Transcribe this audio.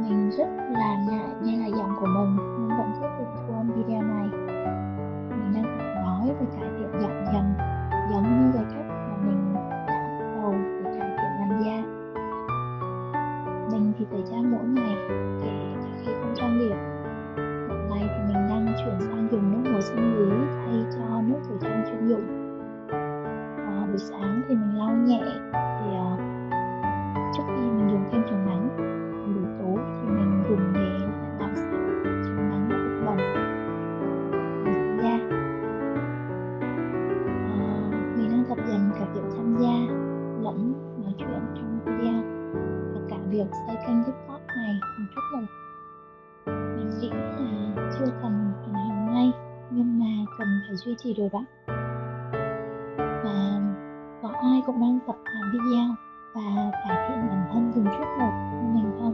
Mình rất là ngại nghe là giọng của mình nhưng vẫn tiếp tục thu âm video này. Mình đang tập nói và cải thiện giọng dần, giống như cái cách mà mình đã bắt đầu để cải thiện làn da. Mình thì tẩy trang mỗi ngày, kể cả khi không trang điểm. Lần này thì mình đang chuyển sang dùng nước muối sinh lý thay cho nước tẩy trang chuyên dụng. Buổi sáng thì mình lau nhẹ thì trước khi mình dùng kem chống nắng. Buổi tối thì mình dùng để làm sạch chống nắng và bụi bẩn trên da. Mình đang tập dần cả việc chăm da lẫn nói chuyện trong video và cả việc xây kênh TikTok này một chút một. Mình nghĩ là chưa cần hoàn hảo ngay nhưng mà cần phải duy trì đều đặn. Và có ai cũng đang tập làm video và cải thiện bản thân từng chút một như mình không?